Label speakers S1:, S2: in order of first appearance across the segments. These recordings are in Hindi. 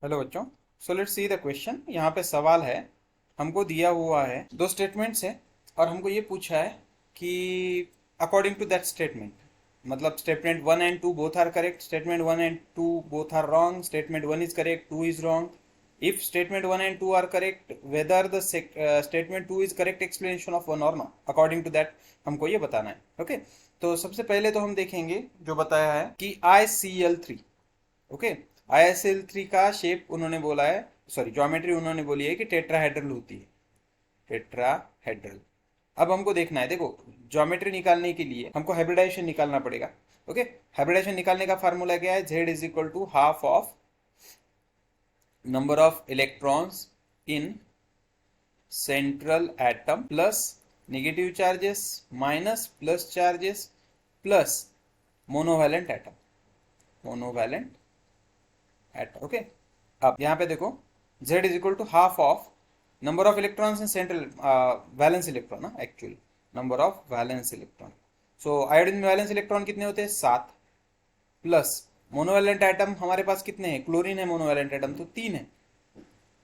S1: हेलो बच्चों। So let's see the question. यहाँ पे सवाल है, हमको दिया हुआ है दो स्टेटमेंट्स है और हमको ये पूछा है कि अकॉर्डिंग टू दैट स्टेटमेंट, मतलब statement one and two both are correct, statement one and two both are wrong, statement one is correct, two is wrong. If statement one and two are correct, whether the statement two is correct explanation of one और नॉट, अकॉर्डिंग टू दैट हमको ये बताना है। ओके, तो सबसे पहले तो हम देखेंगे जो बताया है कि ICl3। ओके, ISL3 का शेप उन्होंने बोला है, सॉरी ज्योमेट्री उन्होंने बोली है कि टेट्राहेड्रल होती है, टेट्राहेड्रल। अब हमको देखना है, देखो ज्योमेट्री निकालने के लिए हमको हाइब्रिडाइजेशन निकालना पड़ेगा। ओके, हाइब्रिडाइजेशन निकालने का फार्मूला क्या है? Z is equal to half of number of electrons in central atom plus negative charges minus plus charges plus monovalent atom, monovalent atom. Okay, अब यहाँ पे देखो Z is equal to half of number of electrons in central valence electron, ना actually number of valence electron. So iodine में वैलेंस इलेक्ट्रॉन कितने होते हैं? 7। प्लस मोनोवैलेंट एटम हमारे पास कितने हैं? क्लोरीन है मोनोवैलेंट एटम तो 3 है।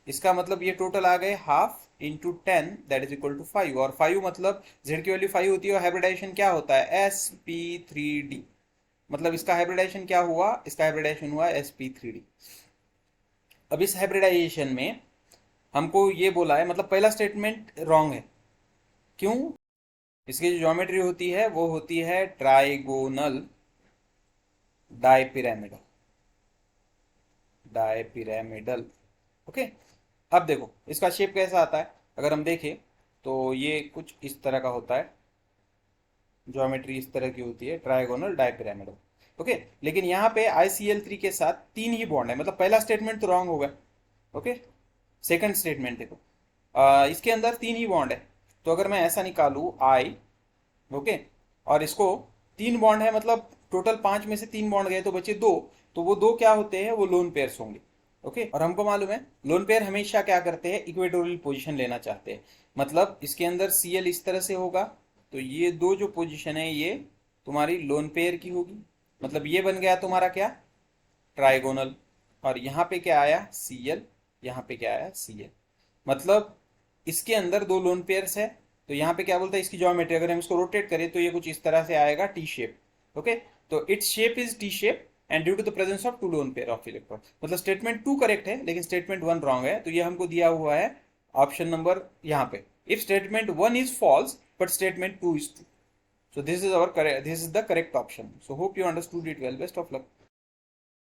S1: इसका मतलब ये टोटल आ गए half into 10 that is equal to 5, और 5 मतलब Z की वैल्यू 5 होती है और हाइब्रिडाइजेशन क्या होता है? sp3d। मतलब इसका हाइब्रिडाइजेशन क्या हुआ? इसका हाइब्रिडाइजेशन हुआ sp3d। अब इस हाइब्रिडाइजेशन में हमको ये बोला है, मतलब पहला स्टेटमेंट रॉन्ग है। क्यों? इसकी जो ज्योमेट्री होती है वो होती है ट्राइगोनल डायपिरामिडल, डायपिरामिडल। ओके, अब देखो इसका शेप कैसा आता है। अगर हम देखें तो ये कुछ इस तरह का होता है, ज्योमेट्री इस तरह की होती है, ट्राइगोनल डायपिरामिडल। ओके, लेकिन यहाँ पे ICl3 के साथ 3 ही बॉन्ड है, मतलब पहला स्टेटमेंट तो रॉन्ग होगा। ओके, सेकंड स्टेटमेंट देखो, इसके अंदर 3 ही बॉन्ड है। तो अगर मैं ऐसा निकालू I, ओके, और इसको 3 बॉन्ड है, मतलब टोटल 5 में से 3 बॉन्ड गए तो बचे 2। तो वो 2 क्या होते हैं? वो लोन पेयर्स होंगे। ओके, और हमको मालूम है लोन पेयर हमेशा क्या करते हैं? इक्वेटोरियल पोजीशन लेना चाहते हैं। मतलब इसके अंदर Cl इस तरह से होगा, तो ये दो जो पोजीशन है ये तुम्हारी लोन पेयर की होगी। मतलब ये बन गया तुम्हारा क्या? ट्राइगोनल। और यहाँ पे क्या आया? Cl। यहाँ पे क्या आया? Cl। मतलब इसके अंदर दो लोन पेयर्स है। तो यहाँ पे क्या बोलता है इसकी ज्योमेट्री, अगर हम इसको रोटेट करें तो ये कुछ इस तरह से आएगा, टी शेप। ओके, तो its shape is T shape and due to the presence of two lone pair of electron. मतलब स्टेटमेंट 2 करेक्ट है लेकिन स्टेटमेंट 1 रॉन्ग है। तो ये हमको दिया हुआ है ऑप्शन नंबर यहाँ पे, if statement 1 is false but statement 2 is true. So this is the correct option. So hope you understood it well. Best of luck.